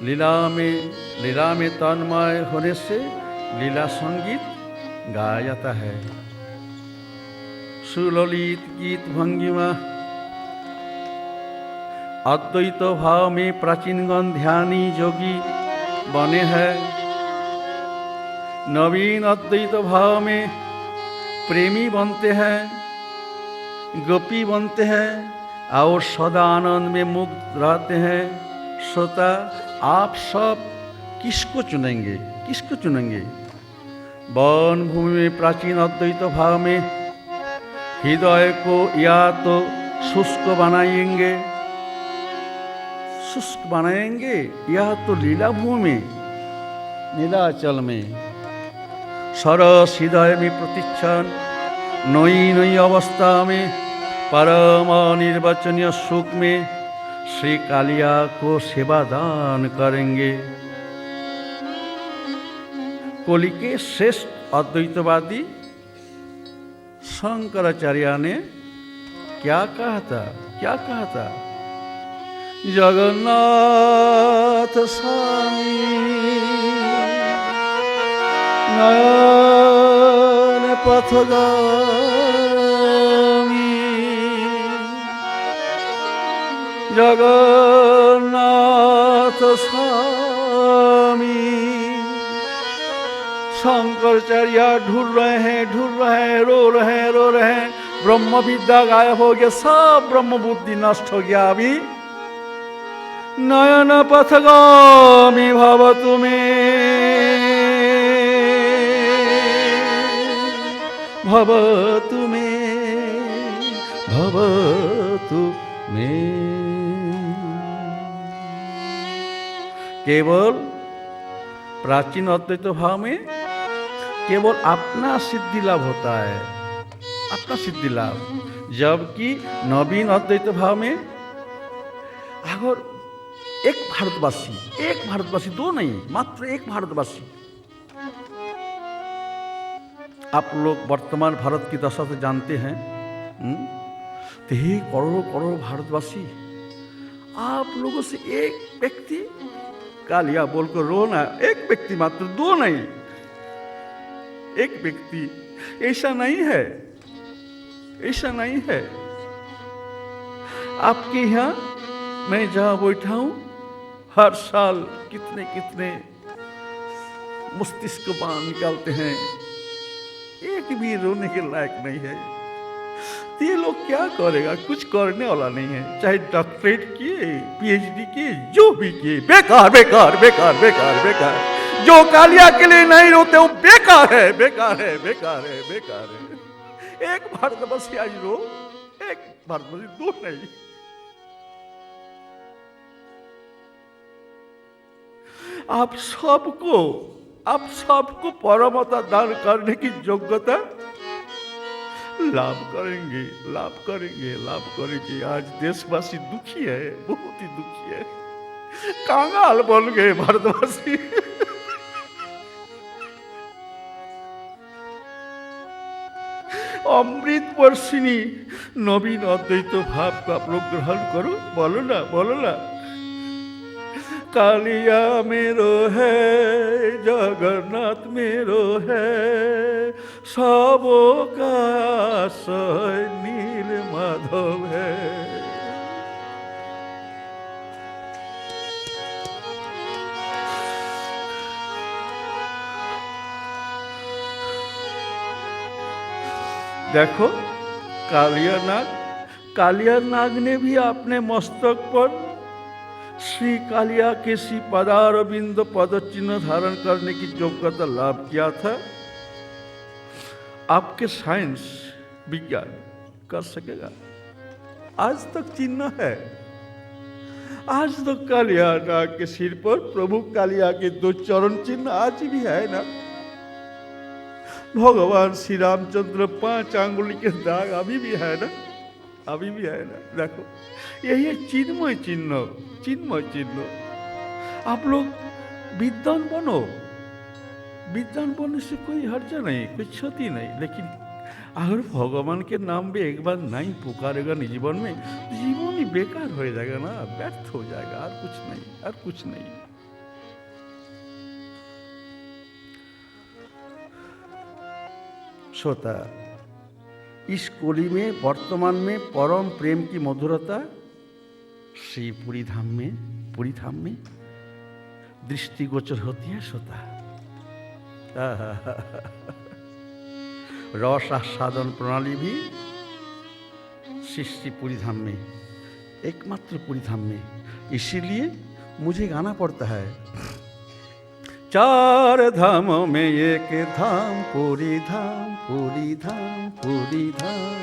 लीला में तन्मय होने से लीला संगीत गाया जाता है। सुललित गीत भंगिमा अद्वैत भाव में प्राचीनगण ध्यानी जोगी बने हैं। नवीन अद्वैत भाव में प्रेमी बनते हैं, गोपी बनते हैं और सदा आनंद में मुक्त रहते हैं। श्रोता, आप सब किसको चुनेंगे? किसको चुनेंगे? वन भूमि में प्राचीन अद्वैत भाव में हृदय को या तो शुष्क बनाएंगे या तो लीला भूमि में, नीलाचल में सरस हृदय में प्रतिक्षण नई नई अवस्था में परम निर्वचनीय सुख में श्री कालिया को सेवा दान करेंगे। कोली के श्रेष्ठ अद्वैतवादी शंकराचार्य ने क्या कहा था? जगन्नाथ स्वामी नयन पथगामी, जगन्नाथ स्वामी। शंकराचार्य ढूंढ रहे हैं, रो रहे हैं। ब्रह्म विद्या गायब हो गया, सब ब्रह्म बुद्धि नष्ट हो गया। अभी नयन पथगामी भवतु मे, भवतु मे, भवतु मे। केवल प्राचीन अद्वैत भाव में केवल अपना सिद्धि लाभ होता है, अपना सिद्धि लाभ। जबकि नवीन अद्वैत भाव में अगर एक भारतवासी, दो नहीं, मात्र एक भारतवासी। आप लोग वर्तमान भारत की दशा से जानते हैं। तो ही करोड़ों भारतवासी, आप लोगों से एक व्यक्ति कालिया बोलकर रोना, एक व्यक्ति मात्र, दो नहीं, एक व्यक्ति। ऐसा नहीं है। आपके यहाँ मैं जहां बैठा हूं, हर साल कितने मस्तिष्क बाण निकालते हैं, एक भी रोने के लायक नहीं है। तो ये लोग क्या करेगा? कुछ करने वाला नहीं है। चाहे डॉक्टरेट किए, पीएचडी किए, जो भी किए, बेकार। जो कालिया के लिए नहीं रोते वो बेकार है। एक भारतवासी आज रो, एक भारतवासी, दो नहीं। आप सबको परमता दान करने की योग्यता लाभ करेंगे। आज देशवासी दुखी है, बहुत ही दुखी है। कांगाल बन गए भारतवासी। अमृत वर्षिणी नवीन अद्वैत भाव को आप लोग ग्रहण करो। बोलो ना। कालिया मेरो है, जगन्नाथ मेरो है, सबों का आश्रय नील माधव है। देखो, कालिया नाग ने भी अपने मस्तक पर श्री कालिया के श्री पदारविंद पद चिन्ह धारण करने की योग्यता लाभ किया था। आपके साइंस विज्ञान कर सकेगा? आज तक चिन्ह है। आज तक कालिया नाग के सिर पर प्रभु कालिया के 2 चरण चिन्ह आज भी है ना। भगवान श्री रामचंद्र 5 अंगुली के दाग अभी भी है ना। देखो, यही है चिन्मय चिन्ह। आप लोग विद्वान बनने से कोई हर्ज नहीं, कोई क्षति नहीं। लेकिन अगर भगवान के नाम भी एक बार नहीं पुकारेगा जीवन में, जीवन ही बेकार हो जाएगा ना, व्यर्थ हो जाएगा। और कुछ नहीं। श्रोता, इस कली में वर्तमान में परम प्रेम की मधुरता श्री पुरी धाम में दृष्टिगोचर होती है श्रोता। रस आस्वादन प्रणाली भी श्री पुरी धाम में, एकमात्र पुरी धाम में। इसीलिए मुझे गाना पड़ता है, चार धामों में एक धाम पुरी धाम, पुरी धाम, पुरी धाम।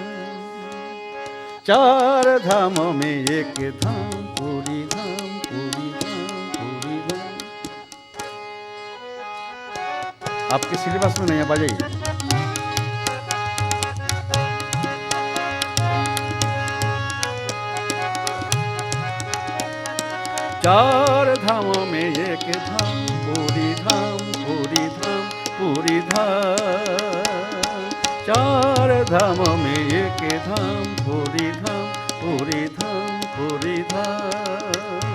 चार धामों में एक धाम पुरी धाम, पुरी धाम, पुरी धाम। आपके सिलेबस में नहीं है, बजाइए। चार धामों में एक धाम पुरी धाम, पुरी धाम, पुरी धाम। चार धामों में एक धाम पुरी धाम, पुरी धाम, पुरी धाम।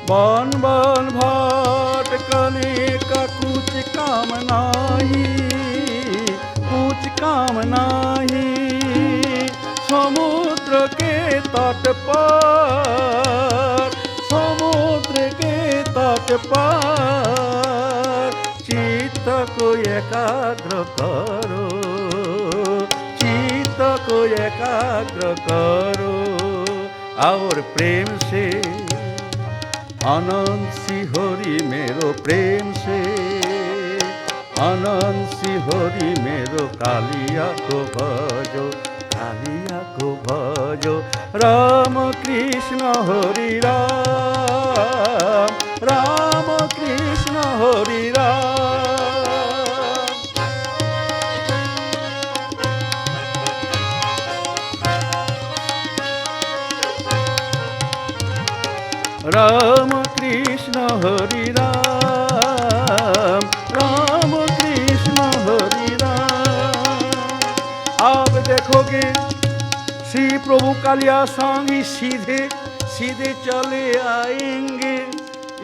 बन बन भटकने का कुछ काम नाही, समुद्र के तट पर, समुद्र के तट पर चित्त को एकाग्र करो, चित्त को एकाग्र करो और प्रेम से आनंद सिहोरी मेरो, प्रेम से आनंद सिहोरी मेरो। कालिया को भजो, कालिया को भजो। राम कृष्ण हरि राम, राम कृष्ण हरि राम। राम कृष्ण हरि राम, राम कृष्ण हरि राम। आप देखोगे श्री प्रभु कालिया संग ही सीधे सीधे चले आएंगे।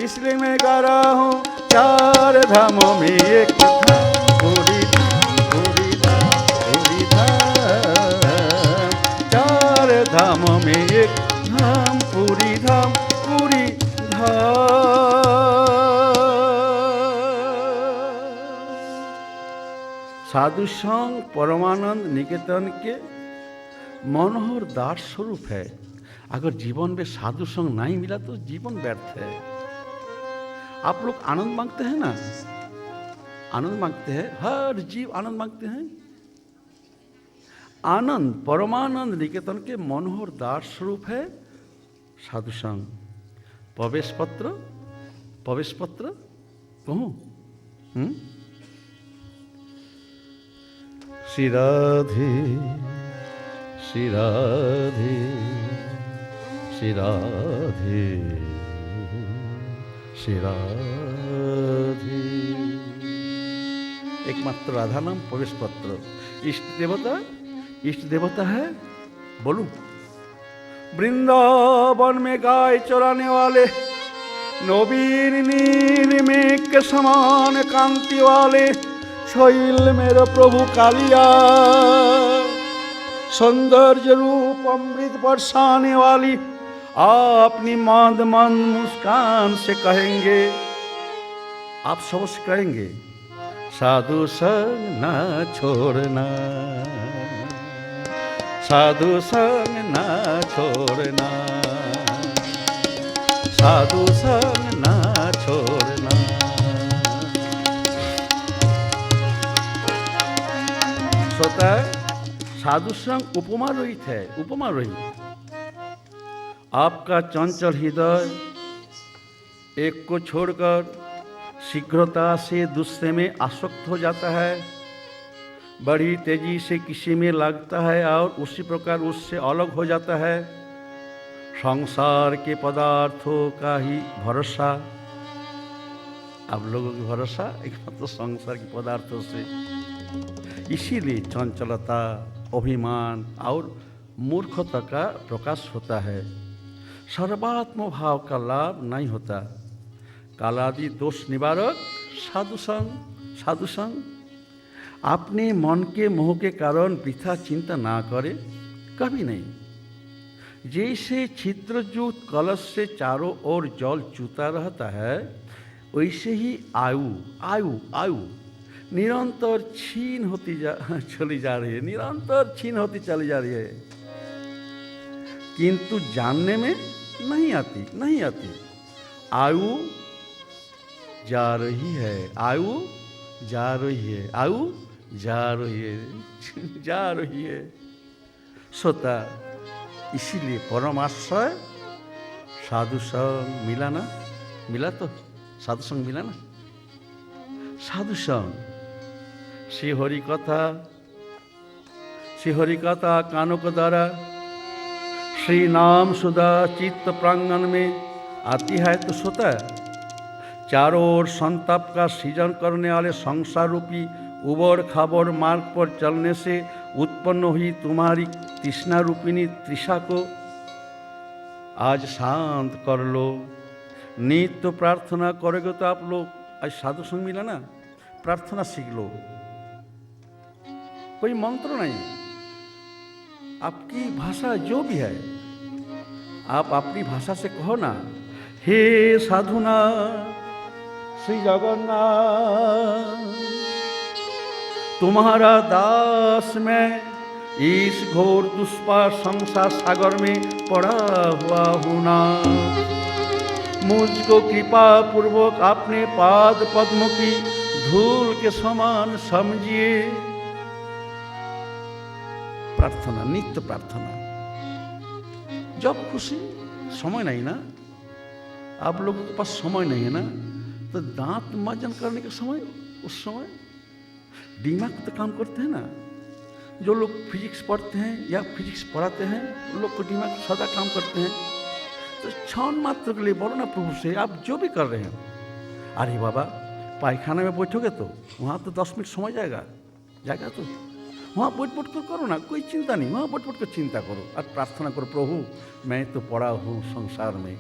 इसलिए मैं गा रहा हूँ, चार धामों में एक धाम पुरी धाम, पुरी धाम, पुरी धाम। चार धामों में एक धाम पुरी धाम, पुरी धाम। साधु संग परमानंद निकेतन के मनोहर दास स्वरूप है। अगर जीवन में साधु संग नहीं मिला तो जीवन व्यर्थ है। आप लोग आनंद मांगते हैं ना, आनंद मांगते हैं, हर जीव आनंद मांगते हैं। आनंद परमानंद निकेतन के मनोहर दास स्वरूप है साधु संग। प्रवेश पत्र, प्रवेश पत्र कहूँ, श्री राधे, श्री राधे, श्री राधे, श्री राधे। एकमात्र राधा नाम प्रवेश पत्र। इष्ट देवता है, बोलूं, वृंदावन में गाय चराने वाले, नवीन नील मेघ के समान कांति वाले शैल मेरे प्रभु कालिया, सौंदर्य रूप अमृत बरसाने वाली अपनी मंद मंद मुस्कान से कहेंगे, आप सबसे कहेंगे, साधु संग ना छोड़ना, साधु संग ना छोड़ना, साधु संग ना छोड़ना। श्रोता, साधु संग उपमा रहित है, उपमा रहित। आपका चंचल हृदय एक को छोड़कर शीघ्रता से दूसरे में आसक्त हो जाता है, बड़ी तेजी से किसी में लगता है और उसी प्रकार उससे अलग हो जाता है। संसार के पदार्थों का ही भरोसा, आप लोगों की भरोसा एकमात्र संसार के पदार्थों से। इसीलिए चंचलता, अभिमान और मूर्खता का प्रकाश होता है। सर्वात्म भाव का लाभ नहीं होता। कालादि दोष निवारक साधु संग, साधु संग। अपने मन के मोह के कारण वृथा चिंता ना करे, कभी नहीं। जैसे छिद्रयुक्त कलश से चारों ओर जल चूता रहता है, वैसे ही आयु आयु आयु निरंतर छीन होती चली जा रही है, निरंतर छीन होती चली जा रही है, किंतु जानने में नहीं आती, नहीं आती। आयु जा रही है, आयु जा रही है, आयु जा रही है, जा रही है। सोता इसीलिए परमाश्रय साधु संग मिला ना, मिला तो साधु संग मिला ना, साधु संग श्री हरि कथा कानों के द्वारा श्री नाम सुधा चित्त प्रांगण में आती है तो सोता चारों ओर संताप का सृजन करने वाले संसार रूपी उबड़ खाबड़ मार्ग पर चलने से उत्पन्न हुई तुम्हारी तृष्णा रूपिणी तृषा को आज शांत कर लो। नित्य प्रार्थना करोगे तो आप लोग, आज साधु संग मिला ना, प्रार्थना सीख लो। कोई मंत्र नहीं, आपकी भाषा जो भी है आप अपनी भाषा से कहो ना, हे साधुनाथ श्री जगन्नाथ, तुम्हारा दास मैं इस घोर दुष्पार संसार सागर में पड़ा हुआ हूं ना, मुझको कृपा पूर्वक अपने पाद पद्मों की धूल के समान समझिए। प्रार्थना, नित्य प्रार्थना। जब खुशी, समय नहीं ना, आप लोगों के पास समय नहीं है ना, तो दांत मांजन करने का समय, उस समय दिमाग तो काम करते हैं ना। जो लोग फिजिक्स पढ़ते हैं या फिजिक्स पढ़ाते हैं, उन लोग को दिमाग सदा काम करते हैं। तो क्षण मात्र के लिए बोलो ना प्रभु से, आप जो भी कर रहे हैं। अरे बाबा, पायखाना में बैठोगे तो वहाँ तो 10 मिनट समय जाएगा, तो वहाँ बैठ कर करो ना, कोई चिंता नहीं, वहाँ बैठ कर चिंता करो और प्रार्थना करो, प्रभु मैं तो पड़ा हूँ संसार में।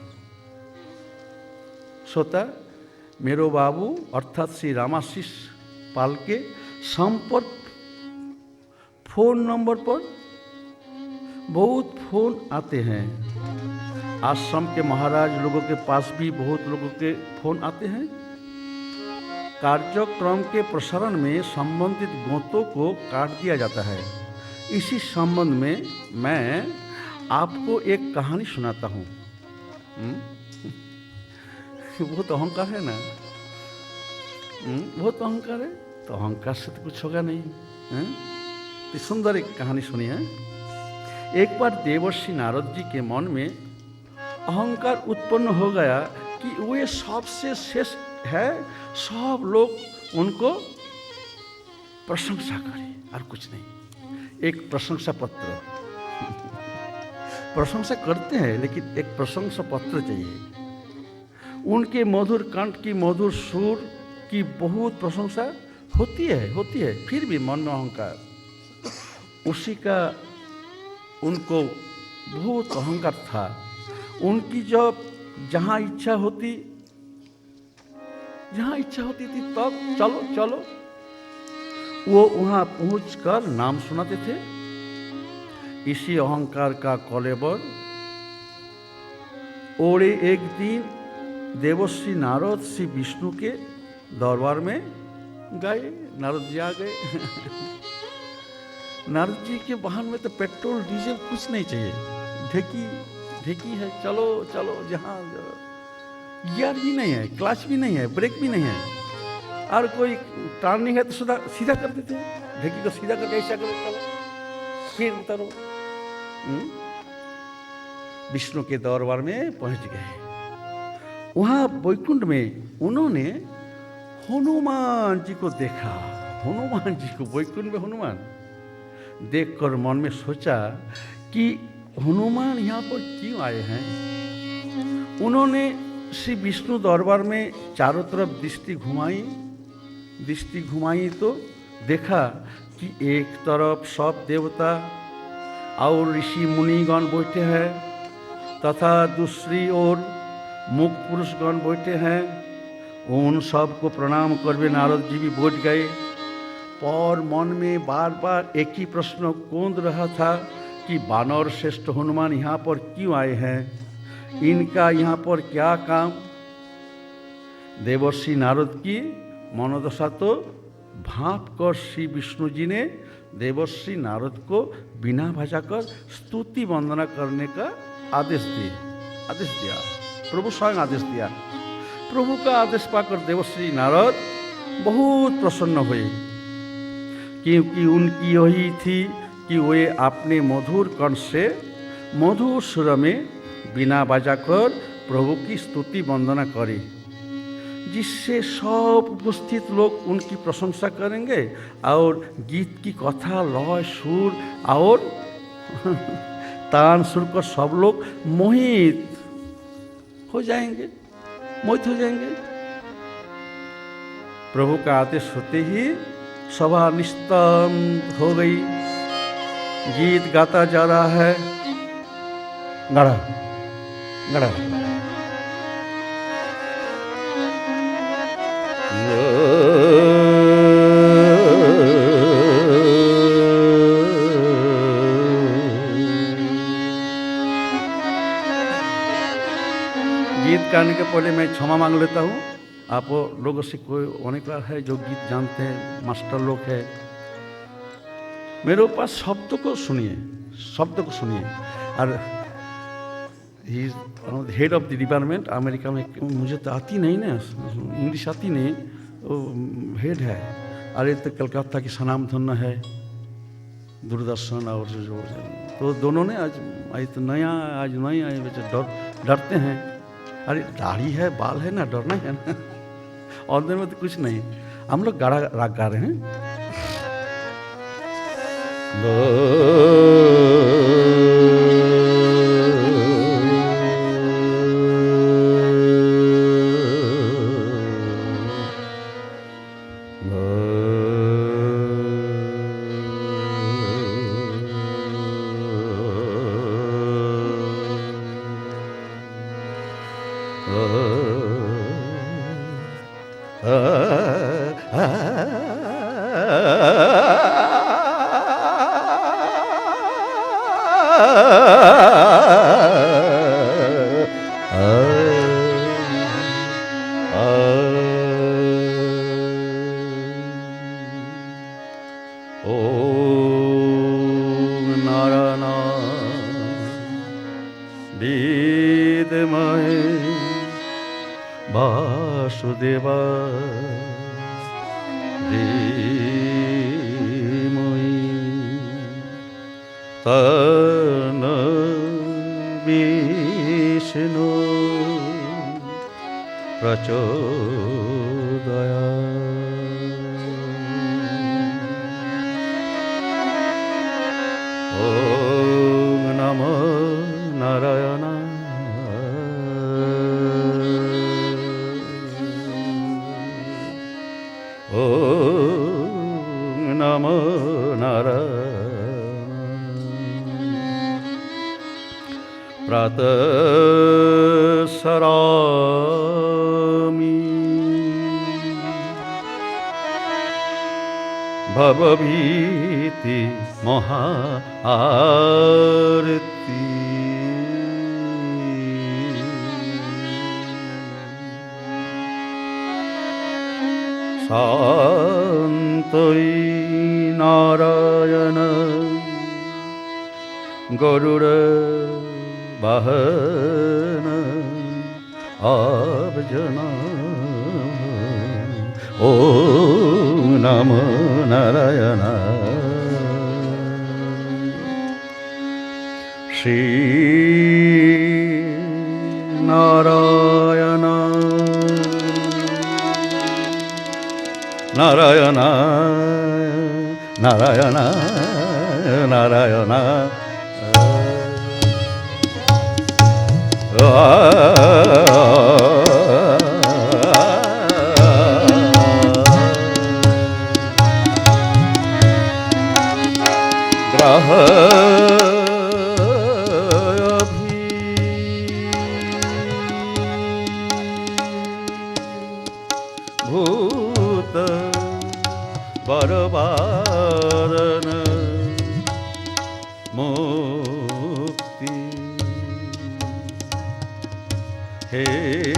सोता मेरो बाबू अर्थात श्री रामाशीष पाल के संपर्क फोन नंबर पर बहुत फोन आते हैं। आश्रम के महाराज लोगों के पास भी बहुत लोगों के फोन आते हैं। कार्यक्रम के प्रसारण में संबंधित गोतों को काट दिया जाता है। इसी संबंध में मैं आपको एक कहानी सुनाता हूँ। बहुत अहंकार है ना, बहुत अहंकार है, तो अहंकार से तो कुछ होगा नहीं। तो सुंदर एक कहानी सुनिए। एक बार देवर्षि नारद जी के मन में अहंकार उत्पन्न हो गया कि वे सबसे श्रेष्ठ है, सब लोग उनको प्रशंसा करें और कुछ नहीं। एक प्रशंसा पत्र प्रशंसा करते हैं, लेकिन एक प्रशंसा पत्र चाहिए। उनके मधुर कंठ की, मधुर सुर की बहुत प्रशंसा होती है, फिर भी मन में अहंकार, उसी का उनको बहुत अहंकार था। उनकी जब जहाँ इच्छा होती थी तब चलो वो वहाँ पहुँचकर नाम सुनाते थे। इसी अहंकार का कलेवर ओढ़े एक दिन देवर्षि नारद श्री विष्णु के दरबार में गए। नारद जी आ गए। नारद जी के वाहन में तो पेट्रोल डीजल कुछ नहीं चाहिए, ढेकी है, चलो जहाँ गियर भी नहीं है, क्लच भी नहीं है, ब्रेक भी नहीं है, और कोई टर्निंग है तो सीधा कर देते हैं, ढेकी को सीधा करके ऐसा करो, चलो फिर उतरो। विष्णु के दरबार में पहुंच गए। वहाँ वैकुंठ में उन्होंने हनुमान जी को देखा। हनुमान जी को वैकुंठ में हनुमान देखकर मन में सोचा कि हनुमान यहाँ पर क्यों आए हैं। उन्होंने श्री विष्णु दरबार में चारों तरफ दृष्टि घुमाई तो देखा कि एक तरफ सब देवता और ऋषि मुनिगण बैठे हैं तथा दूसरी ओर मुक्त पुरुषगण बैठे हैं। उन सब को प्रणाम करके नारद जी भी बैठ गए। पर मन में बार बार एक ही प्रश्न कौंध रहा था कि वानर श्रेष्ठ हनुमान यहाँ पर क्यों आए हैं, इनका यहाँ पर क्या काम। देवर्षि नारद की मनोदशा तो भाप कर श्री विष्णु जी ने देवर्षि नारद को बिना भजाकर स्तुति वंदना करने का आदेश दिया। प्रभु स्वयं आदेश दिया। प्रभु का आदेश पाकर देवर्षि नारद बहुत प्रसन्न हुए, क्योंकि उनकी यही थी कि वे अपने मधुर कंठ से मधुर सुर में बिना बजाकर प्रभु की स्तुति वंदना करें, जिससे सब उपस्थित लोग उनकी प्रशंसा करेंगे और गीत की कथा, लय, सुर और तान सुर कर सब लोग मोहित हो जाएंगे। प्रभु का आदेश होते ही सभा निस्तब्ध हो गई। गीत गाता जा रहा है, गड़ा गड़ा गीत गाने के पहले मैं क्षमा मांग लेता हूँ। आप लोगों से कोई अनेक बार है जो गीत जानते हैं, मास्टर लोग हैं, मेरे पास शब्द को सुनिए और he is head of the department America में। मुझे तो आती नहीं ना, इंग्लिश आती नहीं, वो हेड है। अरे तो कलकत्ता की सनामधन्य है दूरदर्शन और जो तो दोनों ने आज तो नया आज नहीं आए, बच्चे डरते हैं। अरे दाढ़ी है, बाल है ना, डरना है ना। और दिन में तो कुछ नहीं, हम लोग गाड़ा राग गा रहे हैं। भवभीति महा आरती शान्तै नारायण गरुड़ वाहन आभजना ओम नमो नारायण श्री नारायण नारायण नारायण नारायण भूत परवारन मुक्ति हेतु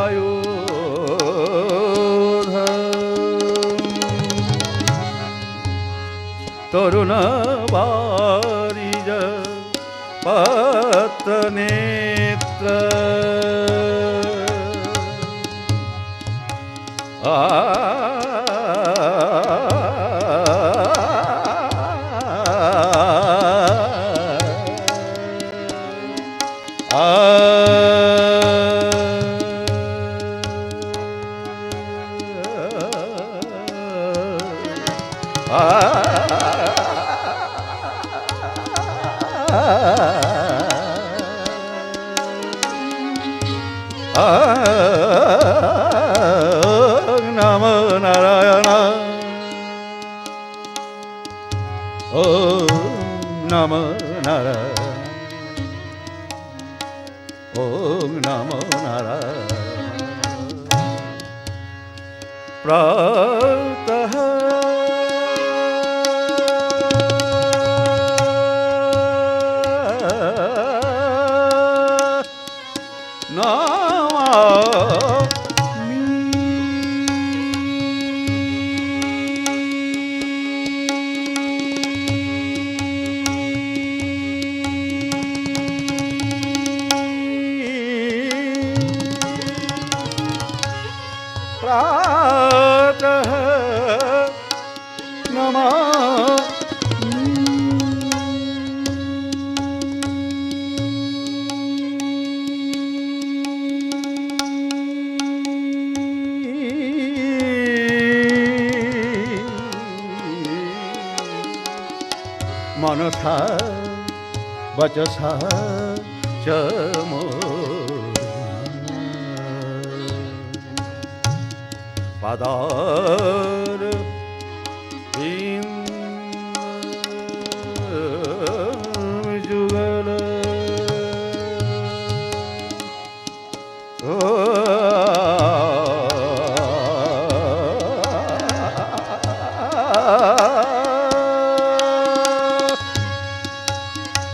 चक्रआयुध तरुण वारिज पत्रनेत्र नमो नारायण ओम नमो नारायण ओम नमो नारायण प्रातः प्रातः मनसा वचसा च पादार जुगल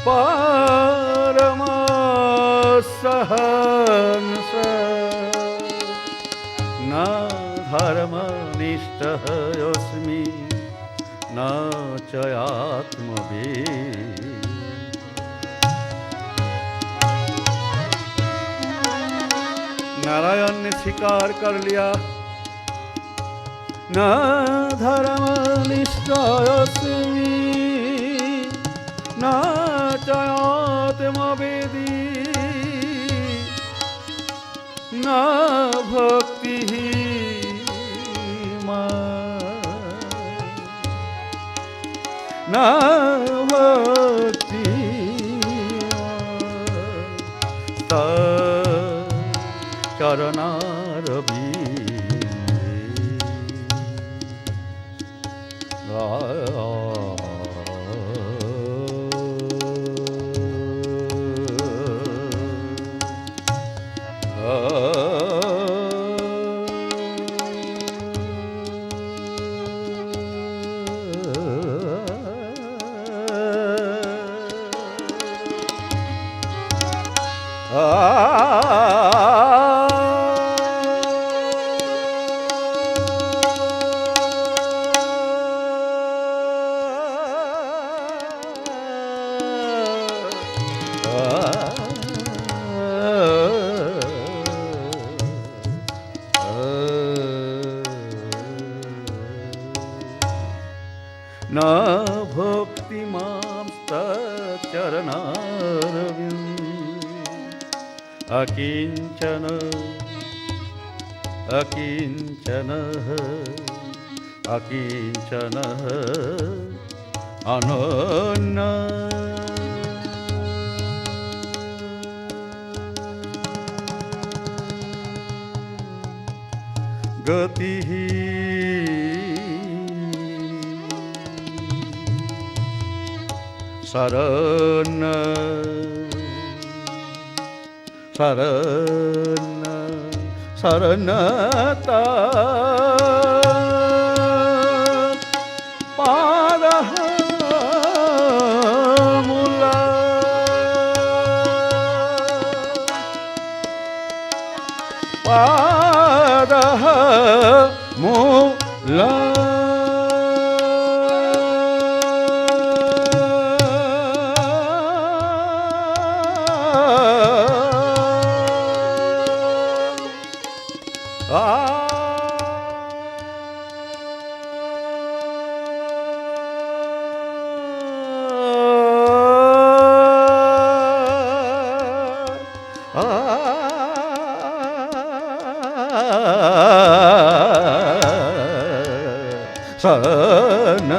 परम सहंस न धर्मनिष्ठः अस्मि न च आत्मवेद। नारायण ने स्वीकार कर लिया न धर्मनिष्ठ अस्मि न च आत्मवेदी न भक्ति न भक्ति न भक्ति तच्चरणारविन्द अकिंचन अकिंचन अकिंचन अनन्य गति शरण शरण शरणता पादमूला पादमूला शरण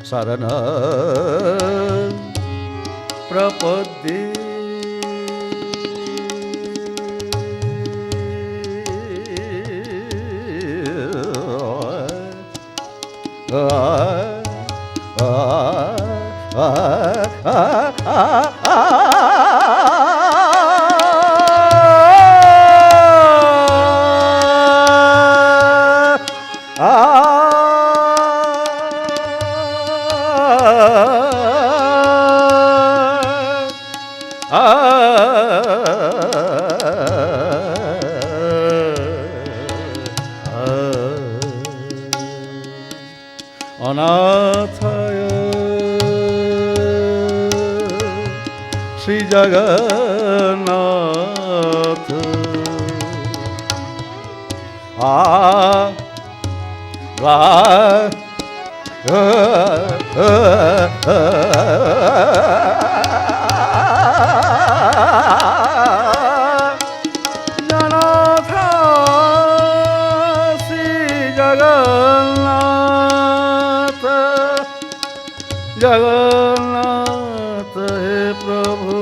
शरण प्रपद्ये अनाथाय श्री जगन्नाथ जगन्नाथ श्री जगन्नाथ जगन्नाथ हे प्रभु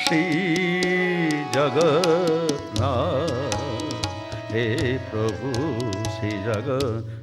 श्री जगन्नाथ हे प्रभु श्री जगन्नाथ